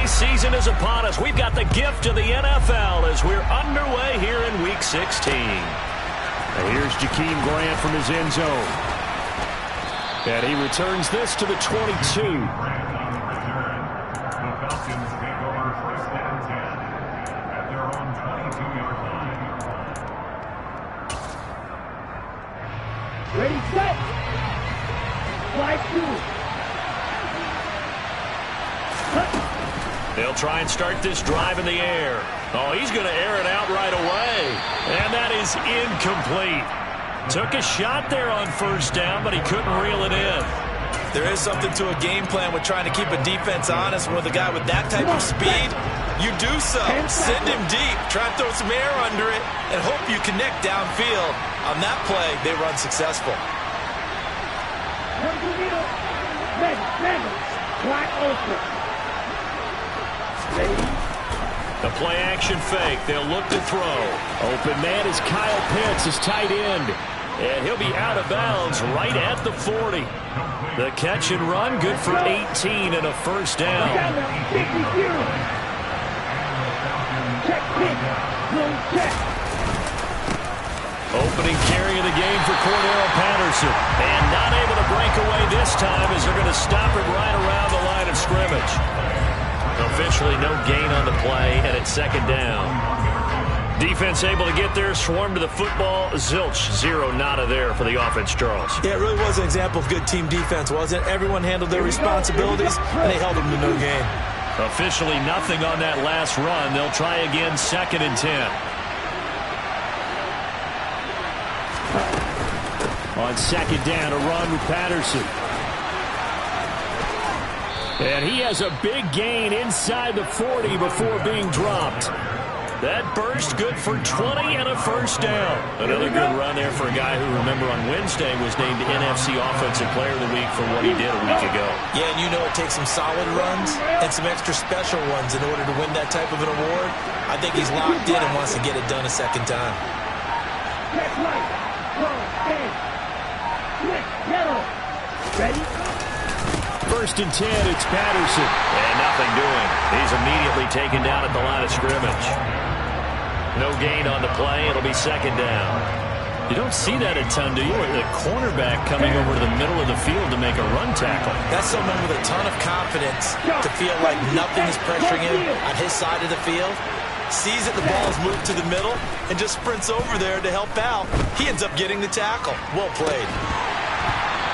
season is upon us. We've got the gift of the NFL as we're underway here in Week 16. And here's Jakeem Grant from his end zone. And he returns this to the 22. Ready, set. Slide two. They'll try and start this drive in the air. Oh, he's going to air it out right away. And that is incomplete. Took a shot there on first down, but he couldn't reel it in. There is something to a game plan with trying to keep a defense honest. With a guy with that type of speed, you do so. Send him deep. Try and throw some air under it and hope you connect downfield. On that play, they run successful. The play action fake. They'll look to throw. Open man is Kyle Pitts, his tight end. And he'll be out of bounds right at the 40. The catch and run, good for 18 and a first down. Opening carry of the game for Cordell Patterson. And not able to break away this time as they're going to stop it right around the line of scrimmage. Officially no gain on the play, and it's second down. Defense able to get there, swarm to the football. Zilch, zero, nada there for the offense, Charles. Yeah, it really was an example of good team defense, wasn't it? Everyone handled their responsibilities, and they held them to no gain. Officially nothing on that last run. They'll try again, 2nd and 10. On second down, a run with Patterson. And he has a big gain inside the 40 before being dropped. That burst good for 20 and a first down. Another good run there for a guy who, remember, on Wednesday was named NFC Offensive Player of the Week for what he did a week ago. Yeah, and you know it takes some solid runs and some extra special ones in order to win that type of an award. I think he's locked in and wants to get it done a second time. Ready? 1st and 10, it's Patterson. And nothing doing. He's immediately taken down at the line of scrimmage. No gain on the play. It'll be second down. You don't see that a ton, do you? The cornerback coming over to the middle of the field to make a run tackle. That's someone with a ton of confidence to feel like nothing is pressuring him on his side of the field. Sees that the ball is moved to the middle and just sprints over there to help out. He ends up getting the tackle. Well played.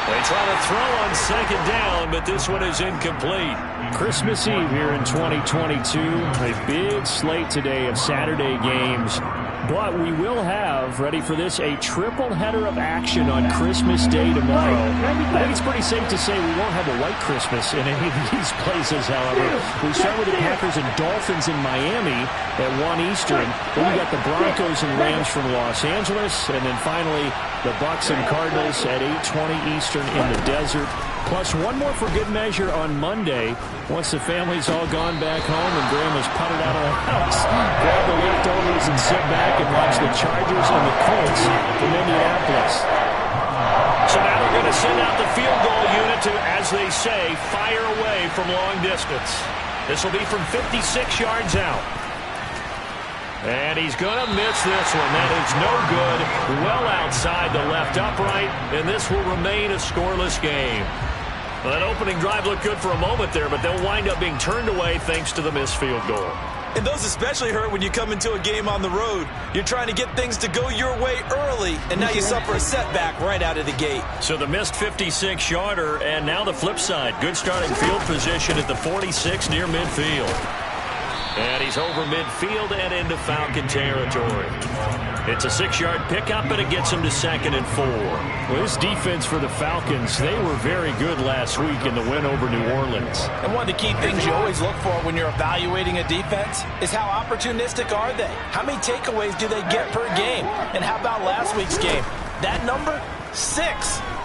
They try to throw on second down, but this one is incomplete. Christmas Eve here in 2022. A big slate today of Saturday games. But we will have, ready for this, a triple header of action on Christmas Day tomorrow. I think it's pretty safe to say we won't have a white Christmas in any of these places, however. We start with the Packers and Dolphins in Miami at 1 Eastern. Then we got the Broncos and Rams from Los Angeles. And then finally, the Bucs and Cardinals at 8:20 Eastern in the desert. Plus one more for good measure on Monday. Once the family's all gone back home and Grandma's putted out of the house, grab the leftovers and sit back and watch the Chargers and the Colts from Indianapolis. So now they're going to send out the field goal unit to, as they say, fire away from long distance. This will be from 56 yards out. And he's going to miss this one. That is no good. Well outside the left upright, and this will remain a scoreless game. Well, that opening drive looked good for a moment there, but they'll wind up being turned away thanks to the missed field goal. And those especially hurt when you come into a game on the road. You're trying to get things to go your way early, and now you suffer a setback right out of the gate. So the missed 56-yarder, and now the flip side. Good starting field position at the 46 near midfield. And he's over midfield and into Falcon territory. It's a 6-yard pickup, and it gets him to 2nd and 4. Well, this defense for the Falcons, they were very good last week in the win over New Orleans. And one of the key things you always look for when you're evaluating a defense is how opportunistic are they? How many takeaways do they get per game? And how about last week's game? That number? 6.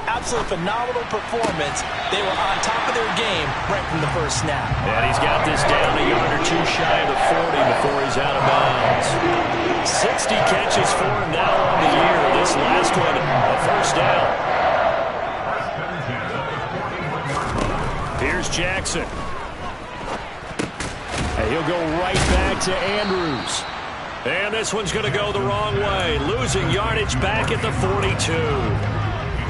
Absolute phenomenal performance. They were on top of their game right from the first snap. And he's got this down a yard or two shy of the 40 before he's out of bounds. 60 catches for him now on the year. This last one, a first down. Here's Jackson. And he'll go right back to Andrews. And this one's going to go the wrong way. Losing yardage back at the 42.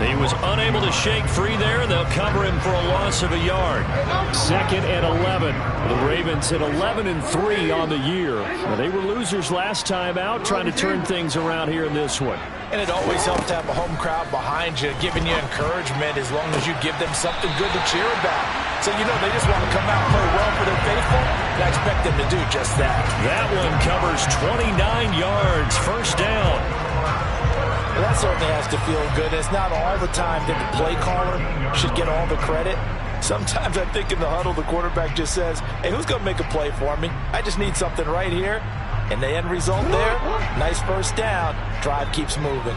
He was unable to shake free there. They'll cover him for a loss of a yard. 2nd and 11. The Ravens at 11-3 on the year. Well, they were losers last time out, trying to turn things around here in this one. And it always helps to have a home crowd behind you, giving you encouragement as long as you give them something good to cheer about. So, you know, they just want to come out and play well for their faithful, and I expect them to do just that. That one covers 29 yards. First down. Well, that certainly has to feel good. It's not all the time that the play caller should get all the credit. Sometimes I think in the huddle, the quarterback just says, hey, who's going to make a play for me? I just need something right here. And the end result there, nice first down. Drive keeps moving.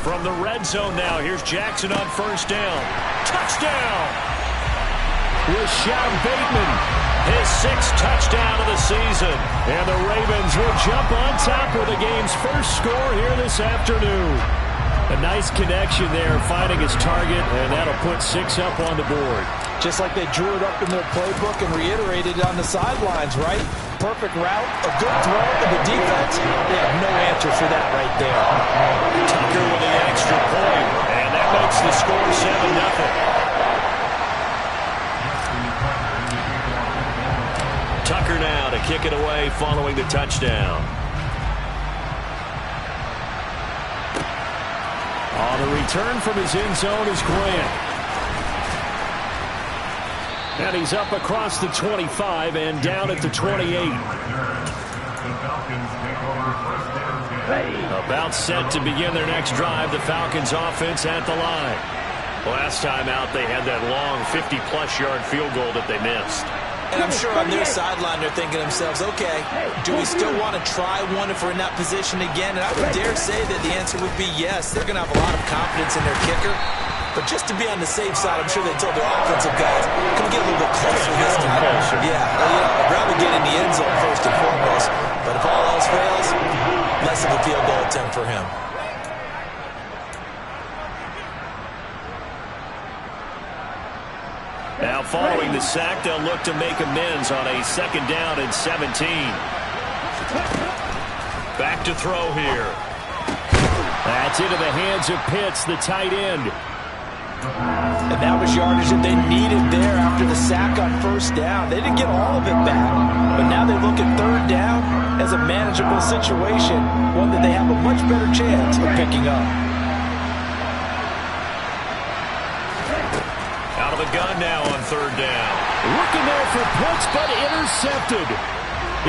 From the red zone now, here's Jackson on first down. Touchdown! Rashad Bateman, his 6th touchdown of the season. And the Ravens will jump on top with the game's first score here this afternoon. A nice connection there, finding his target, and that'll put 6 up on the board. Just like they drew it up in their playbook and reiterated it on the sidelines, right? Perfect route, a good throw, and the defense, they have no answer for that right there. Tucker with the extra point, and that makes the score 7-0. Tucker now to kick it away following the touchdown. On the return from his end zone is Grant. And he's up across the 25 and down at the 28. About set to begin their next drive. The Falcons offense at the line. Last time out, they had that long 50-plus yard field goal that they missed. And I'm sure on their sideline, they're thinking to themselves, okay, do we still want to try one if we're in that position again? And I would dare say that the answer would be yes. They're going to have a lot of confidence in their kicker. But just to be on the safe side, I'm sure they told their offensive guys, can we get a little bit closer this time? Yeah, well, you know, I'd rather get in the end zone first and foremost. But if all else fails, less of a field goal attempt for him. Now following the sack, they'll look to make amends on a 2nd down and 17. Back to throw here. That's into the hands of Pitts, the tight end. And that was yardage that they needed there after the sack on first down. They didn't get all of it back, but now they look at 3rd down as a manageable situation, one that they have a much better chance of picking up. Out of the gun now on 3rd down. Looking there for Pitts, but intercepted.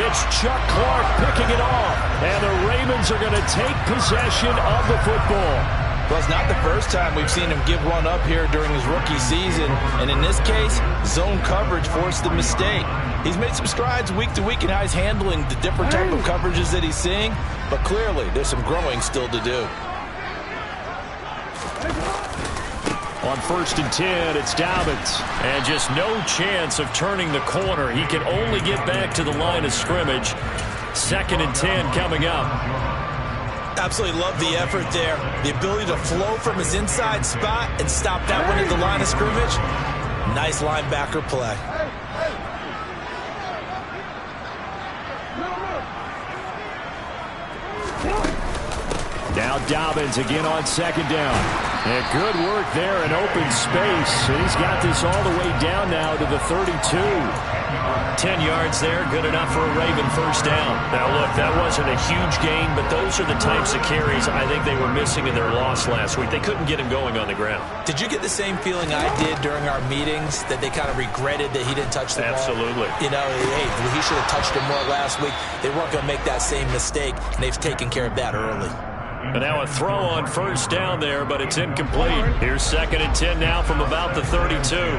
It's Chuck Clark picking it off, and the Ravens are going to take possession of the football. Well, it's not the first time we've seen him give one up here during his rookie season, and in this case, zone coverage forced the mistake. He's made some strides week to week in how he's handling the different type of coverages that he's seeing, but clearly there's some growing still to do. On 1st and 10, it's Dobbins. And just no chance of turning the corner. He can only get back to the line of scrimmage. 2nd and 10 coming up. Absolutely love the effort there. The ability to flow from his inside spot and stop that one at the line of scrimmage. Nice linebacker play. Now Dobbins again on 2nd down. And good work there in open space. And he's got this all the way down now to the 32. 10 yards there, good enough for a Raven first down. Now look, that wasn't a huge gain, but those are the types of carries I think they were missing in their loss last week. They couldn't get him going on the ground. Did you get the same feeling I did during our meetings, that they kind of regretted that he didn't touch the ball? Absolutely. You know, hey, he should have touched it more last week. They weren't going to make that same mistake, and they've taken care of that early. And now a throw on first down there, but it's incomplete. Here's 2nd and 10 now from about the 32.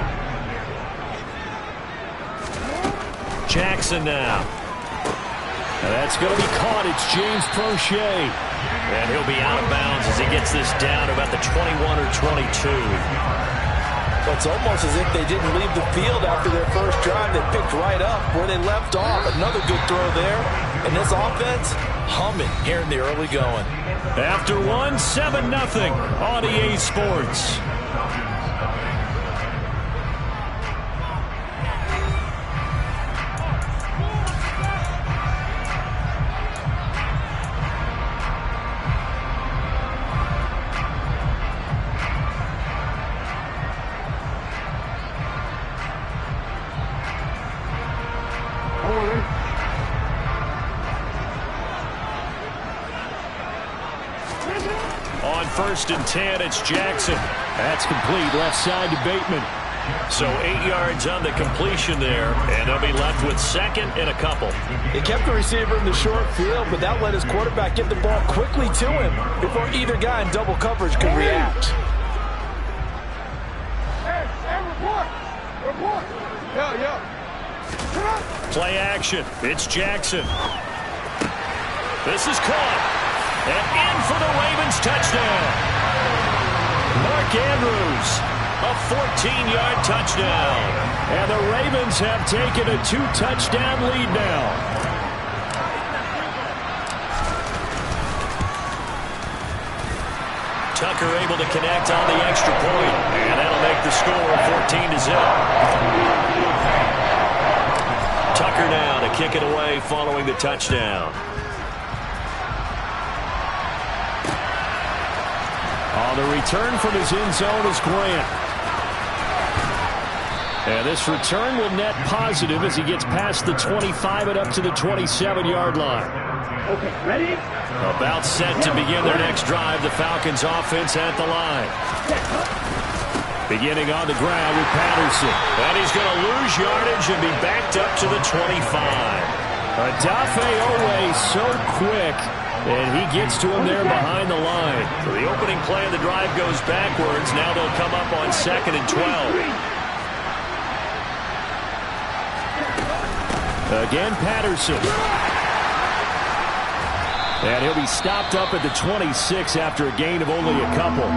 Jackson now. Now that's going to be caught. It's James Prochet. And he'll be out of bounds as he gets this down to about the 21 or 22. Well, it's almost as if they didn't leave the field after their first drive. They picked right up where they left off. Another good throw there. And this offense humming here in the early going. After one, 7-0 on EA Sports. 1st and 10. It's Jackson. That's complete left side to Bateman. So 8 yards on the completion there, and they'll be left with 2nd and a couple. He kept the receiver in the short field, but that let his quarterback get the ball quickly to him before either guy in double coverage could react. Play action. It's Jackson. This is caught. And in for the Ravens touchdown. Mark Andrews, a 14-yard touchdown. And the Ravens have taken a 2-touchdown lead now. Tucker able to connect on the extra point, and that'll make the score 14-0. Tucker now to kick it away following the touchdown. On the return from his end zone is Grant. And this return will net positive as he gets past the 25 and up to the 27-yard line. Okay, ready? About set to begin their next drive, the Falcons offense at the line. Beginning on the ground with Patterson. And he's going to lose yardage and be backed up to the 25. Odafe Oweh so quick, and he gets to him there behind the line. So the opening play of the drive goes backwards. Now they'll come up on 2nd and 12. Again, Patterson. And he'll be stopped up at the 26 after a gain of only a couple.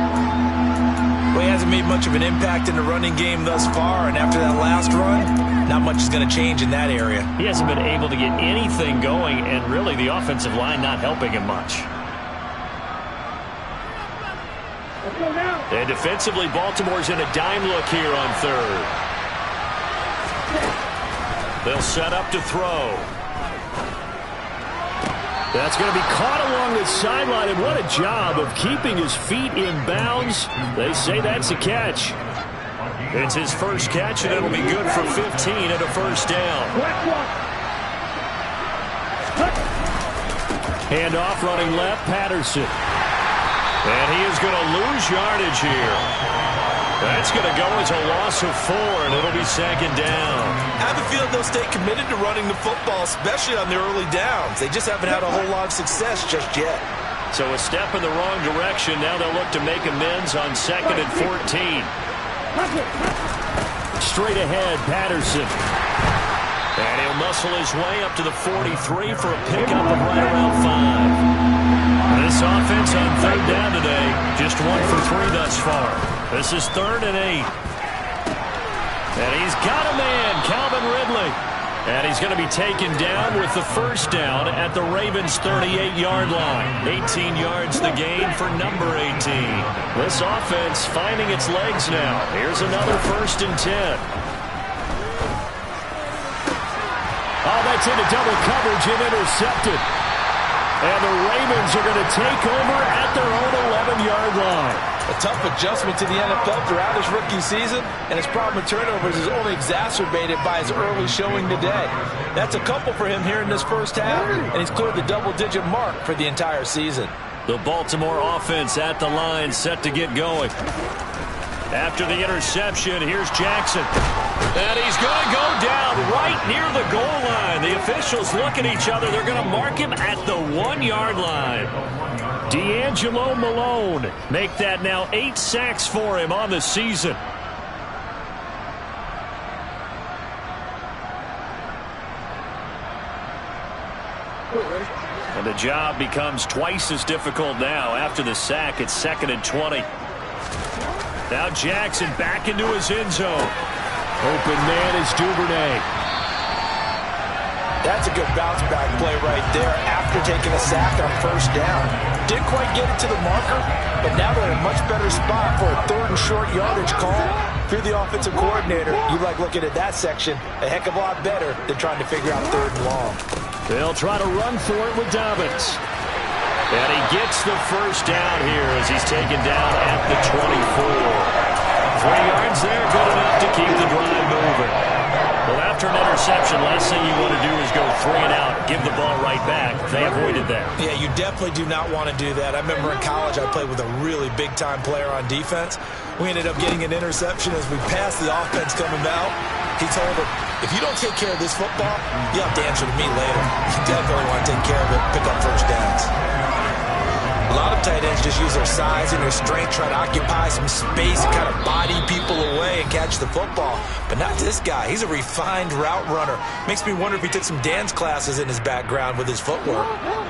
Well, he hasn't made much of an impact in the running game thus far, and after that last run, not much is going to change in that area. He hasn't been able to get anything going, and really the offensive line not helping him much. Let's go now. And defensively, Baltimore's in a dime look here on 3rd. They'll set up to throw. That's going to be caught along the sideline, and what a job of keeping his feet in bounds. They say that's a catch. It's his first catch, and it'll be good for 15 and a first down. Handoff running left, Patterson. And he is going to lose yardage here. That's going to go as a loss of 4, and it'll be 2nd down. I have a feeling they'll stay committed to running the football, especially on the early downs. They just haven't had a whole lot of success just yet. So a step in the wrong direction. Now they'll look to make amends on 2nd and 14. Straight ahead, Patterson. And he'll muscle his way up to the 43 for a pickup of right around 5. This offense on 3rd down today, just 1 for 3 thus far. This is 3rd and 8. And he's got a man, Calvin Ridley. And he's going to be taken down with the first down at the Ravens' 38-yard line. 18 yards the gain for number 18. This offense finding its legs now. Here's another 1st and 10. Oh, that's into double coverage and intercepted. And the Ravens are going to take over at their own 11-yard line. A tough adjustment to the NFL throughout his rookie season, and his problem with turnovers is only exacerbated by his early showing today. That's a couple for him here in this first half, and he's cleared the double-digit mark for the entire season. The Baltimore offense at the line, set to get going. After the interception, here's Jackson. And he's going to go down right near the goal line. The officials look at each other. They're going to mark him at the 1-yard line. D'Angelo Malone make that now 8 sacks for him on the season. And the job becomes twice as difficult now after the sack. It's 2nd and 20. Now Jackson back into his end zone. Open man is Duvernay. That's a good bounce back play right there after taking a sack on first down. Didn't quite get it to the marker, but now they're in a much better spot for a 3rd and short yardage call. If you're the offensive coordinator, you like looking at that section a heck of a lot better than trying to figure out 3rd and long. They'll try to run for it with Dobbins. And he gets the first down here as he's taken down at the 24. 3 yards there, good enough to keep the drive moving. Well, after an interception, interception, last thing you want to do is go 3 and out, give the ball right back. They avoided that. Yeah, you definitely do not want to do that. I remember in college I played with a really big-time player on defense. We ended up getting an interception as we passed the offense coming out. He told him, if you don't take care of this football, you'll have to answer to me later. You definitely want to take care of it, pick up first downs. A lot of tight ends just use their size and their strength, try to occupy some space and kind of body people away and catch the football. But not this guy. He's a refined route runner. Makes me wonder if he took some dance classes in his background with his footwork.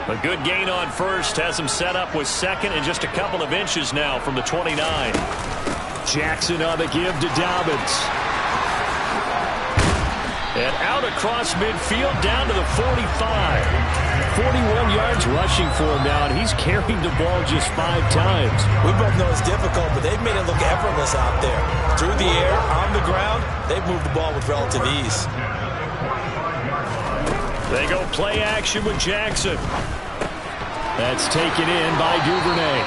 A good gain on first has him set up with second and just a couple of inches now from the 29. Jackson on the give to Dobbins. And out across midfield down to the 45. 41 yards rushing for him now, and he's carried the ball just 5 times. We both know it's difficult, but they've made it look effortless out there. Through the air, on the ground, they've moved the ball with relative ease. They go play action with Jackson. That's taken in by Duvernay.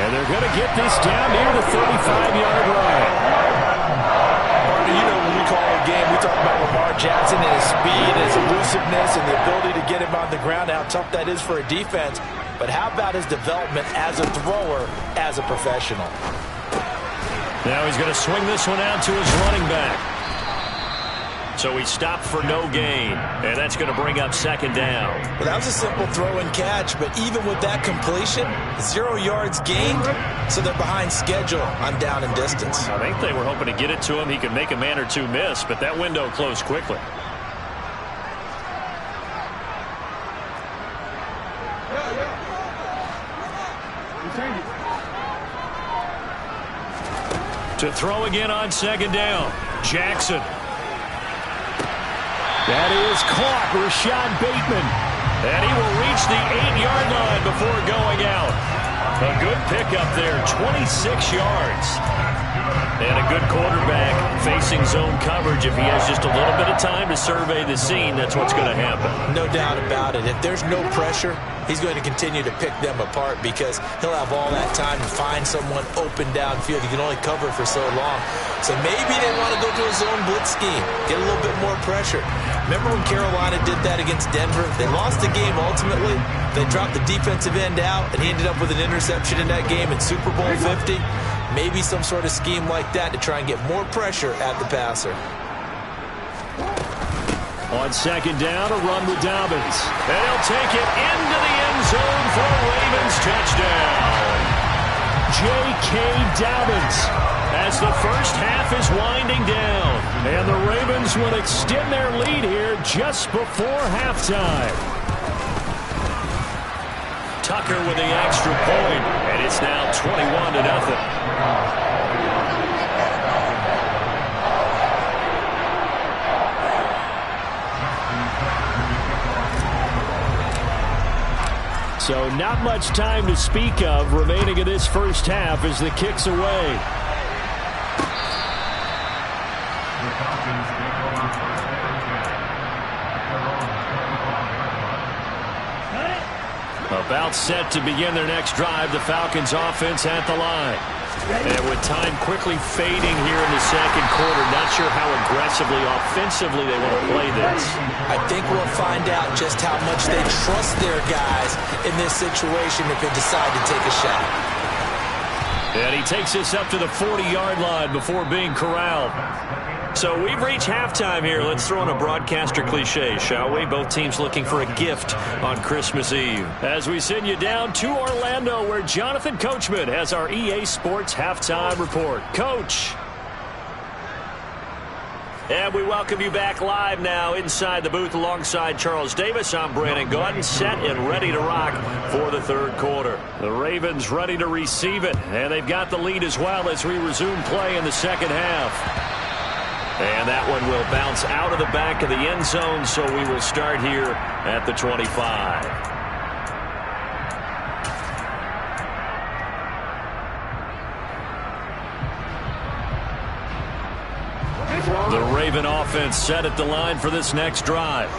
And they're going to get this down near the 35-yard line. You know, when we call a game, we talk about Lamar Jackson and his speed and his elusiveness and the ability to get him on the ground, how tough that is for a defense. But how about his development as a thrower, as a professional? Now he's going to swing this one out to his running back. So he stopped for no gain, and that's going to bring up second down. Well, that was a simple throw and catch, but even with that completion, 0 yards gained, so they're behind schedule on down and distance. I think they were hoping to get it to him. He could make a man or two miss, but that window closed quickly. To throw again on second down, Jackson. That is caught, Rashad Bateman. And he will reach the 8-yard line before going out. A good pickup there, 26 yards. And a good quarterback facing zone coverage. If he has just a little bit of time to survey the scene, that's what's going to happen. No doubt about it. If there's no pressure, he's going to continue to pick them apart because he'll have all that time to find someone open downfield. He can only cover for so long. So maybe they want to go to a zone blitz scheme, get a little bit more pressure. Remember when Carolina did that against Denver? They lost the game ultimately. They dropped the defensive end out, and he ended up with an interception in that game in Super Bowl 50. Maybe some sort of scheme like that to try and get more pressure at the passer. On second down, a run with Dobbins. And he'll take it into the end zone for a Ravens touchdown. J.K. Dobbins as the first half is winding down. And the Ravens will extend their lead here just before halftime. Tucker with the extra point, and it's now 21-0. So not much time to speak of remaining in this first half as the kick's away. About set to begin their next drive, the Falcons offense at the line. And with time quickly fading here in the second quarter, not sure how aggressively, offensively they want to play this. I think we'll find out just how much they trust their guys in this situation if they decide to take a shot. And he takes this up to the 40-yard line before being corralled. So we've reached halftime here. Let's throw in a broadcaster cliche, shall we? Both teams looking for a gift on Christmas Eve. As we send you down to Orlando, where Jonathan Coachman has our EA Sports halftime report. Coach. And we welcome you back live now inside the booth alongside Charles Davis. I'm Brandon Gaudin, set and ready to rock for the third quarter. The Ravens ready to receive it, and they've got the lead as well as we resume play in the second half. And that one will bounce out of the back of the end zone, so we will start here at the 25. The Raven offense set at the line for this next drive.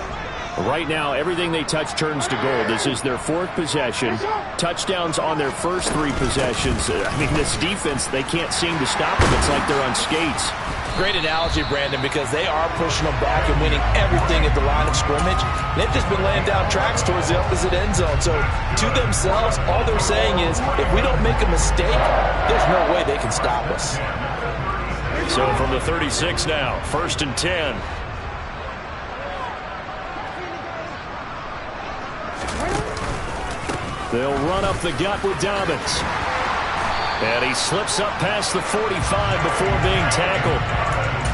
Right now, everything they touch turns to gold. This is their 4th possession. Touchdowns on their first 3 possessions. I mean, this defense, they can't seem to stop them. It's like they're on skates. Great analogy, Brandon, because they are pushing them back and winning everything at the line of scrimmage. They've just been laying down tracks towards the opposite end zone. So to themselves, all they're saying is, if we don't make a mistake, there's no way they can stop us. So from the 36 now, 1st and 10. They'll run up the gut with Dobbins. And he slips up past the 45 before being tackled.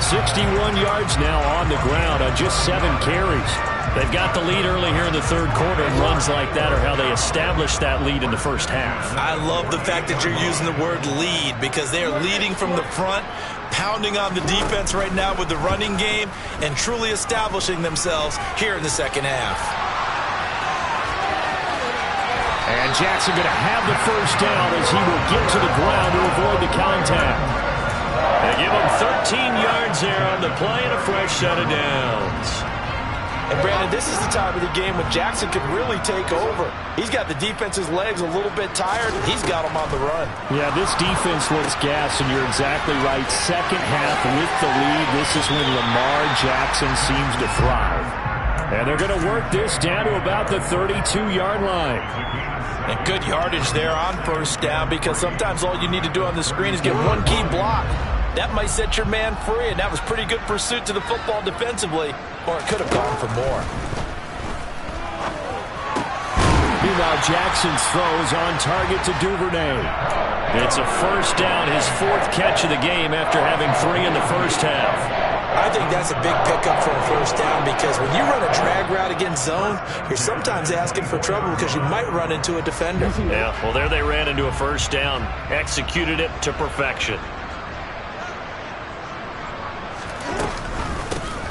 61 yards now on the ground on just 7 carries. They've got the lead early here in the 3rd quarter, and runs like that are how they established that lead in the first half. I love the fact that you're using the word lead, because they are leading from the front, pounding on the defense right now with the running game, and truly establishing themselves here in the second half. And Jackson going to have the first down as he will get to the ground to avoid the contact. They give him 13 yards there on the play and a fresh set of downs. And Brandon, this is the time of the game when Jackson could really take over. He's got the defense's legs a little bit tired. He's got them on the run. Yeah, this defense looks gassed, and you're exactly right. Second half with the lead, this is when Lamar Jackson seems to thrive. And they're going to work this down to about the 32-yard line. And good yardage there on first down, because sometimes all you need to do on the screen is get one key block. That might set your man free, and that was pretty good pursuit to the football defensively, or it could have gone for more. Meanwhile, Jackson's throw is on target to Duvernay. It's a first down, his 4th catch of the game after having 3 in the first half. I think that's a big pickup for a first down, because when you run a drag route against zone, you're sometimes asking for trouble because you might run into a defender. Yeah, well, there they ran into a first down. Executed it to perfection.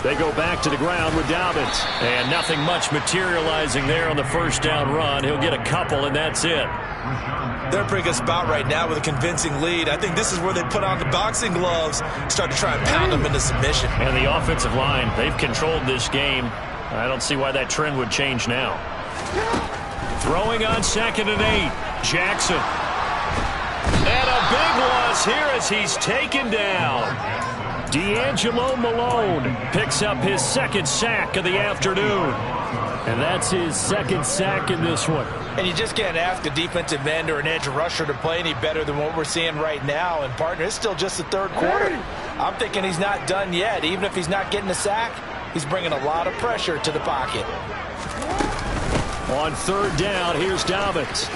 They go back to the ground with Dobbins. And nothing much materializing there on the first down run. He'll get a couple, and that's it. They're in a pretty good spot right now with a convincing lead. I think this is where they put on the boxing gloves, start to try and pound them into submission. And the offensive line, they've controlled this game. I don't see why that trend would change now. Throwing on 2nd and 8. Jackson. And a big loss here as he's taken down. D'Angelo Malone picks up his 2nd sack of the afternoon. And that's his 2nd sack in this one. And you just can't ask a defensive end or an edge rusher to play any better than what we're seeing right now. And, partner, it's still just the 3rd quarter. I'm thinking he's not done yet. Even if he's not getting a sack, he's bringing a lot of pressure to the pocket. On 3rd down, here's Dobbins.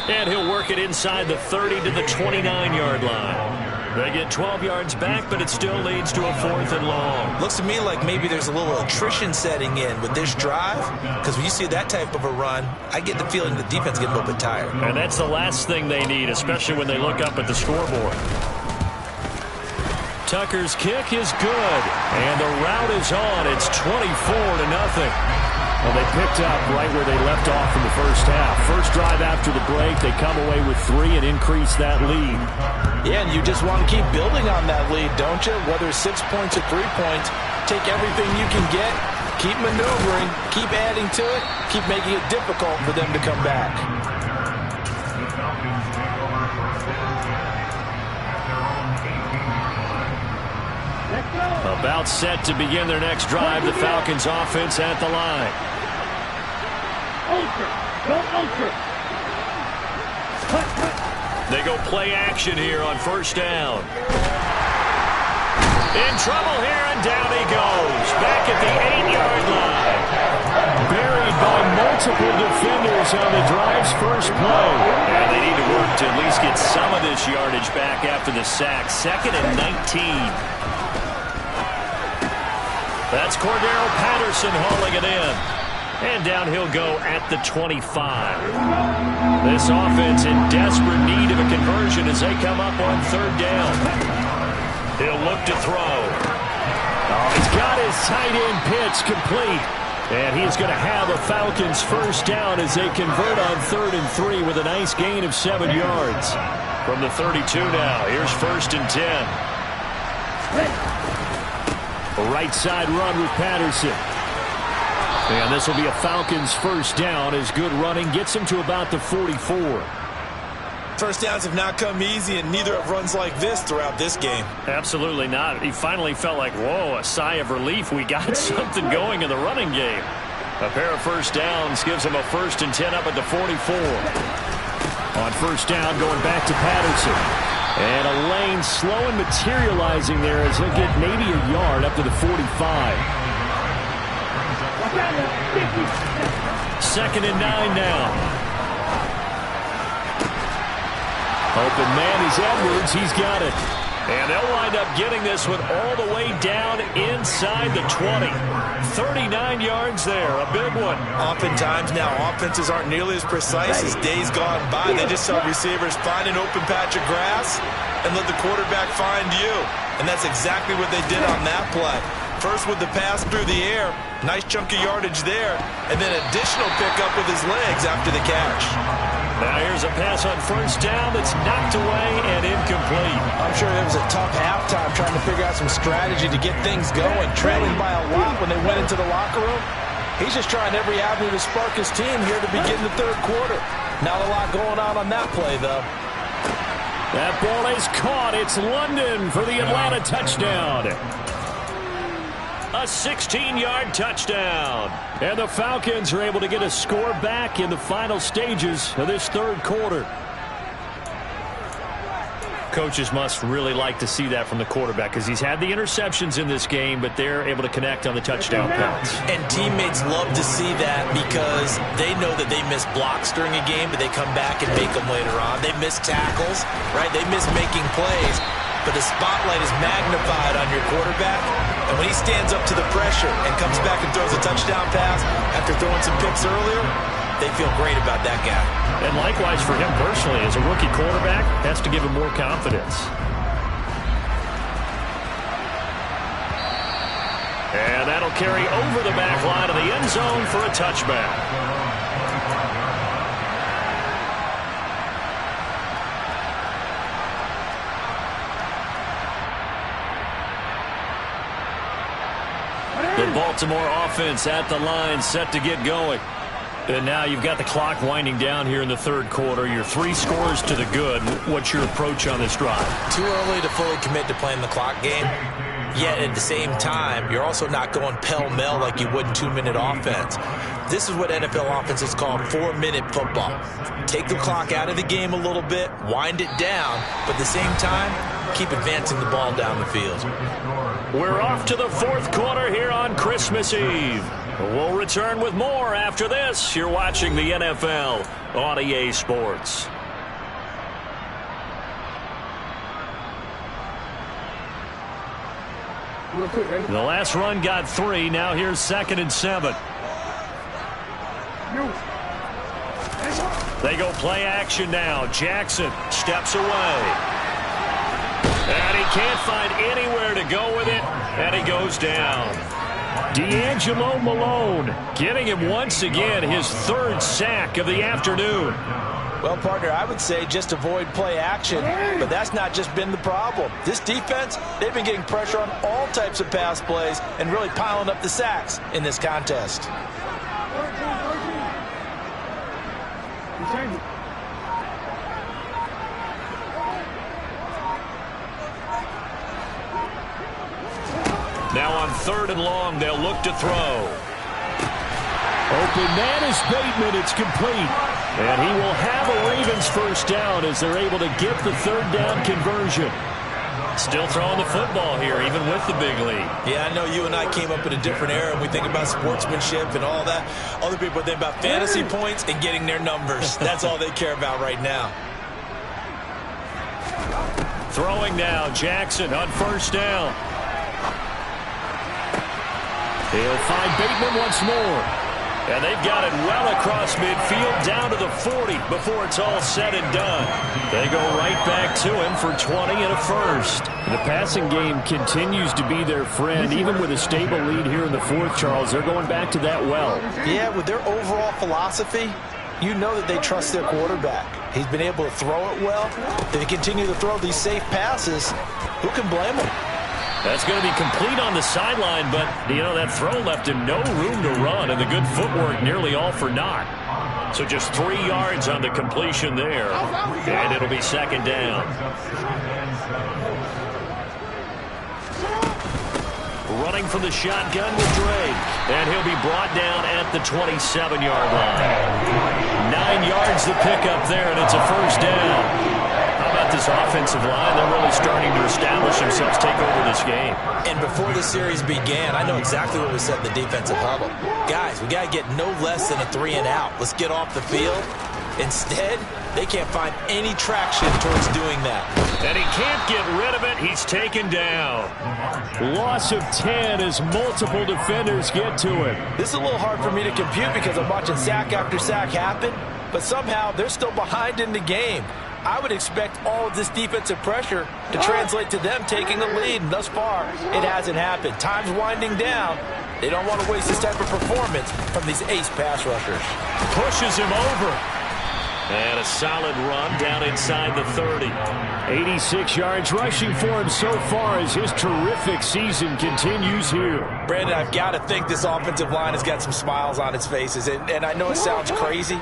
And he'll work it inside the 30 to the 29-yard line. They get 12 yards back, but it still leads to a 4th and long. Looks to me like maybe there's a little attrition setting in with this drive, because when you see that type of a run, I get the feeling the defense getting a little bit tired. And that's the last thing they need, especially when they look up at the scoreboard. Tucker's kick is good, and the route is on. It's 24-0. Well, they picked up right where they left off in the first half. First drive after the break, they come away with 3 and increase that lead. Yeah, and you just want to keep building on that lead, don't you? Whether it's 6 points or 3 points, take everything you can get, keep maneuvering, keep adding to it, keep making it difficult for them to come back. About set to begin their next drive, the Falcons offense at the line. They go play action here on first down. In trouble here, and down he goes. Back at the 8-yard line. Buried by multiple defenders on the drive's first play. And they need to work to at least get some of this yardage back after the sack. 2nd and 19. That's Cordero Patterson hauling it in. And down he'll go at the 25. This offense in desperate need of a conversion as they come up on 3rd down. He'll look to throw. Oh, he's got his tight end pitch complete. And he's going to have a Falcons first down as they convert on 3rd and 3 with a nice gain of 7 yards. From the 32 now, here's 1st and 10. A right side run with Patterson. And this will be a Falcons first down as good running gets him to about the 44. First downs have not come easy, and neither have runs like this throughout this game. Absolutely not. He finally felt like, whoa, a sigh of relief. We got something going in the running game. A pair of first downs gives him a 1st and 10 up at the 44. On first down, going back to Patterson. And a lane slow and materializing there as he'll get maybe a yard up to the 45. 2nd and 9 now. Open man is Edwards. He's got it. And they'll wind up getting this one all the way down inside the 20. 39 yards there. A big one. Oftentimes now offenses aren't nearly as precise as days gone by. They just saw receivers find an open patch of grass and let the quarterback find you. And that's exactly what they did on that play. First with the pass through the air. Nice chunk of yardage there. And then additional pickup with his legs after the catch. Now here's a pass on first down that's knocked away and incomplete. I'm sure it was a tough halftime trying to figure out some strategy to get things going, trailing by a lot when they went into the locker room. He's just trying every avenue to spark his team here to begin the third quarter. Not a lot going on that play, though. That ball is caught. It's London for the Atlanta touchdown. A 16-yard touchdown. And the Falcons are able to get a score back in the final stages of this third quarter. Coaches must really like to see that from the quarterback because he's had the interceptions in this game, but they're able to connect on the touchdown pass. And teammates love to see that because they know that they miss blocks during a game, but they come back and make them later on. They miss tackles, right? They miss making plays, but the spotlight is magnified on your quarterback. And when he stands up to the pressure and comes back and throws a touchdown pass after throwing some picks earlier, they feel great about that guy. And likewise for him personally, as a rookie quarterback, has to give him more confidence. And that'll carry over the back line of the end zone for a touchback. The Baltimore offense at the line, set to get going. And now you've got the clock winding down here in the third quarter. Your 3 scores to the good. What's your approach on this drive? Too early to fully commit to playing the clock game. Yet at the same time, you're also not going pell-mell like you would in 2-minute offense. This is what NFL offenses call 4-minute football. Take the clock out of the game a little bit, wind it down, but at the same time, keep advancing the ball down the field. We're off to the fourth quarter here on Christmas Eve. We'll return with more after this. You're watching the NFL on EA Sports. The last run got 3. Now here's 2nd and 7. They go play action now. Jackson steps away. And he can't find anywhere to go with it. And he goes down. D'Angelo Malone getting him once again his 3rd sack of the afternoon. Well, partner, I would say just avoid play action, but that's not just been the problem. This defense, they've been getting pressure on all types of pass plays and really piling up the sacks in this contest. Now on 3rd and long, they'll look to throw. Open man is Bateman. It's complete. And he will have a Ravens first down as they're able to get the 3rd down conversion. Still throwing the football here, even with the big lead. Yeah, I know you and I came up in a different era, and we think about sportsmanship and all that. Other people think about fantasy points and getting their numbers. That's all they care about right now. Throwing now, Jackson on first down. He'll find Bateman once more. And they've got it well across midfield down to the 40 before it's all said and done. They go right back to him for 20 and a first. The passing game continues to be their friend. Even with a stable lead here in the 4th, Charles, they're going back to that well. Yeah, with their overall philosophy, you know that they trust their quarterback. He's been able to throw it well. If they continue to throw these safe passes, who can blame them? That's going to be complete on the sideline, but, that throw left him no room to run, and the good footwork nearly all for naught. So just 3 yards on the completion there, and it'll be second down. Running from the shotgun with Drake, and he'll be brought down at the 27-yard line. 9 yards to pick up there, and it's a first down. How about this offensive line? They're really starting to establish themselves, take over this game. And before the series began, I know exactly what was said in the defensive huddle. Guys, we got to get no less than a 3-and-out. Let's get off the field. Instead, they can't find any traction towards doing that. And he can't get rid of it. He's taken down. Loss of 10 as multiple defenders get to him. This is a little hard for me to compute because I'm watching sack after sack happen, but somehow they're still behind in the game. I would expect all of this defensive pressure to translate to them taking the lead, and thus far, it hasn't happened. Time's winding down. They don't want to waste this type of performance from these ace pass rushers. Pushes him over. And a solid run down inside the 30. 86 yards rushing for him so far as his terrific season continues here. Brandon, I've got to think this offensive line has got some smiles on its faces. And I know it sounds crazy,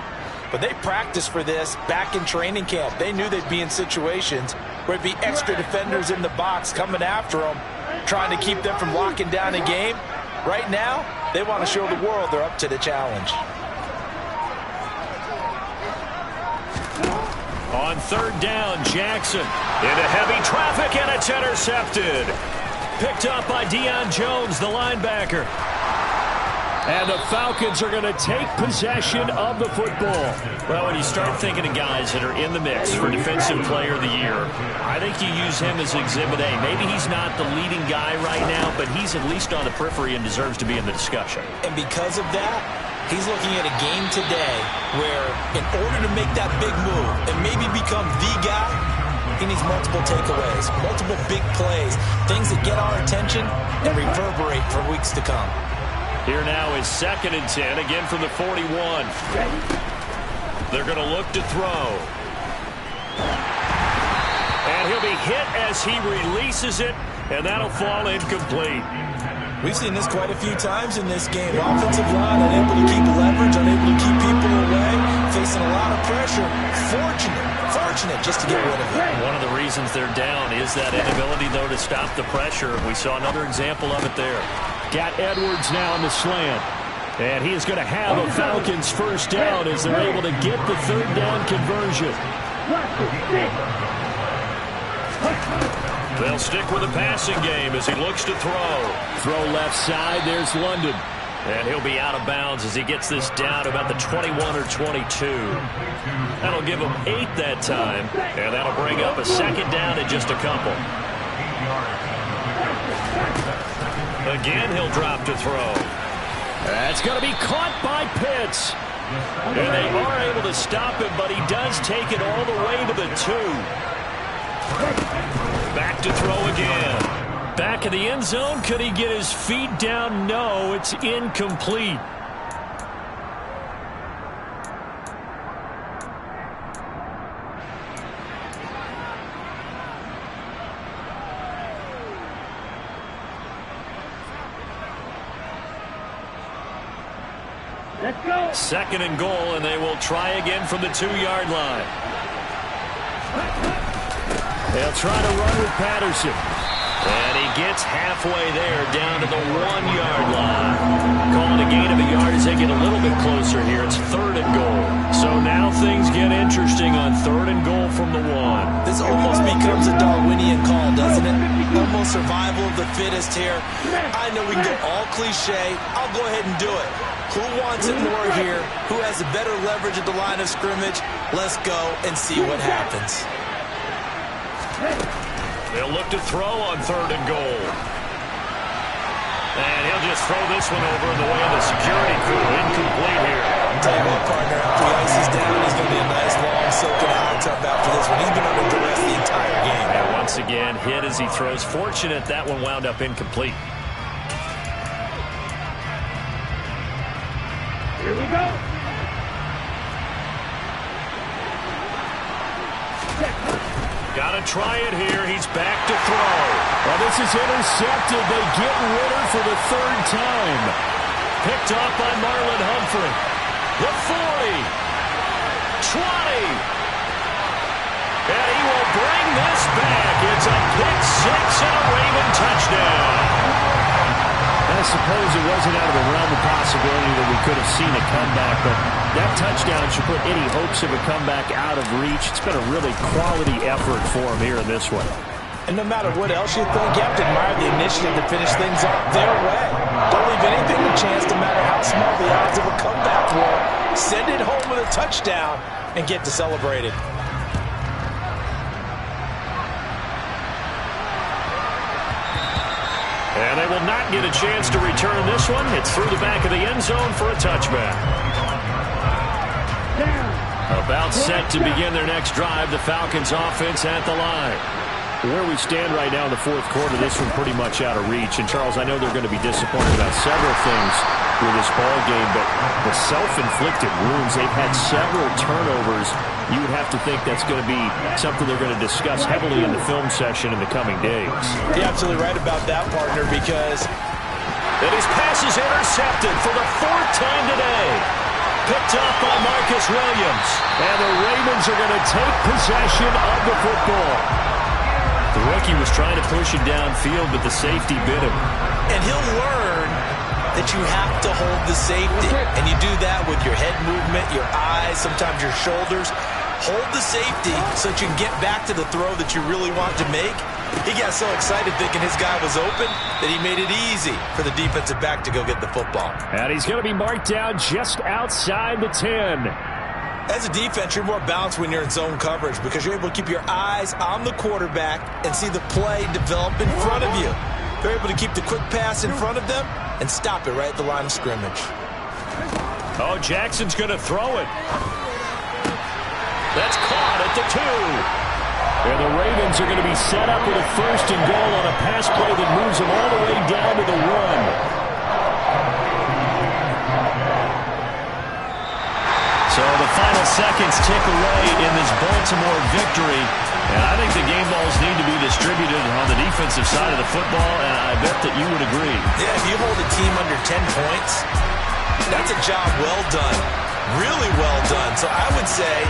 but they practiced for this back in training camp. They knew they'd be in situations where it'd be extra defenders in the box coming after them, trying to keep them from locking down a game. Right now, they want to show the world they're up to the challenge. On third down, Jackson into heavy traffic, and it's intercepted. Picked up by Deion Jones, the linebacker. And the Falcons are going to take possession of the football. Well, when you start thinking of guys that are in the mix for Defensive Player of the Year, I think you use him as Exhibit A. Maybe he's not the leading guy right now, but he's at least on the periphery and deserves to be in the discussion. And because of that, he's looking at a game today where in order to make that big move and maybe become the guy, he needs multiple takeaways, multiple big plays, things that get our attention and reverberate for weeks to come. Here now is 2nd and 10, again from the 41. They're going to look to throw. And he'll be hit as he releases it, and that'll fall incomplete. We've seen this quite a few times in this game. Offensive line unable to keep leverage, unable to keep people away, facing a lot of pressure. Fortunate just to get rid of it. One of the reasons they're down is that inability, though, to stop the pressure. We saw another example of it there. Got Edwards now in the slant. And he is going to have a Falcons first down as they're able to get the third down conversion. They'll stick with the passing game as he looks to throw. Throw left side. There's London. And he'll be out of bounds as he gets this down about the 21 or 22. That'll give him 8 that time. And that'll bring up a second down in just a couple. Again, he'll drop to throw. That's going to be caught by Pitts. And they are able to stop him, but he does take it all the way to the 2. Back to throw again. Back in the end zone. Could he get his feet down? No, it's incomplete. Let's go. 2nd and goal, and they will try again from the 2-yard line. They'll try to run with Patterson. And he gets halfway there, down to the 1-yard line. Calling a gain of a yard as they get a little bit closer here. It's 3rd and goal. So now things get interesting on 3rd and goal from the 1. This almost becomes a Darwinian call, doesn't it? Almost survival of the fittest here. I know we can go all cliche. I'll go ahead and do it. Who wants it more here? Who has a better leverage at the line of scrimmage? Let's go and see what happens. They'll look to throw on 3rd and goal. And he'll just throw this one over in the way of the security crew. Incomplete here. I'll tell you what, partner, after the ice is down, he's going to be a nice long soaking hot tub after this one. He's been under duress the entire game. And once again, hit as he throws. Fortunate that one wound up incomplete. Here we go. Got to try it here. He's back to throw. Well, this is intercepted. They get Ritter for the third time. Picked off by Marlon Humphrey. The 40. 20. And he will bring this back. It's a pick six and a Raven touchdown. I suppose it wasn't out of the realm of possibility that we could have seen a comeback, but that touchdown should put any hopes of a comeback out of reach. It's been a really quality effort for him here in this one. And no matter what else you think, you have to admire the initiative to finish things off their way. Don't leave anything to chance, no matter how small the odds of a comeback were. Send it home with a touchdown and get to celebrate it. And they will not get a chance to return this one. It's through the back of the end zone for a touchback. About set to begin their next drive. The Falcons offense at the line. Where we stand right now in the fourth quarter, this one pretty much out of reach. And, Charles, I know they're going to be disappointed about several things with this ball game, but the self-inflicted wounds, they've had several turnovers. You would have to think that's going to be something they're going to discuss heavily in the film session in the coming days. You're absolutely right about that, partner, because his pass is intercepted for the fourth time today. Picked up by Marcus Williams. And the Ravens are going to take possession of the football. The rookie was trying to push it downfield, but the safety bit him. And he'll learn that you have to hold the safety. And you do that with your head movement, your eyes, sometimes your shoulders. Hold the safety so that you can get back to the throw that you really want to make. He got so excited thinking his guy was open that he made it easy for the defensive back to go get the football. And he's going to be marked down just outside the 10. As a defense, you're more balanced when you're in zone coverage because you're able to keep your eyes on the quarterback and see the play develop in front of you. They're able to keep the quick pass in front of them and stop it right at the line of scrimmage. Oh, Jackson's going to throw it. That's caught at the 2. And the Ravens are going to be set up with a first and goal on a pass play that moves them all the way down to the 1. So the final seconds tick away in this Baltimore victory. And I think the game balls need to be distributed on the defensive side of the football, and I bet that you would agree. Yeah, if you hold a team under 10 points, that's a job well done. Really well done. So I would say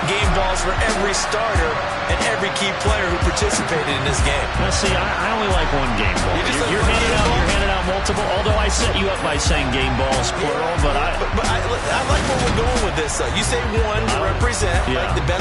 game balls for every starter and every key player who participated in this game. Now, see, I only like one game ball. You're handing out multiple, although I set you up by saying game balls, plural, but I like where we're going with this. You say one to represent like the best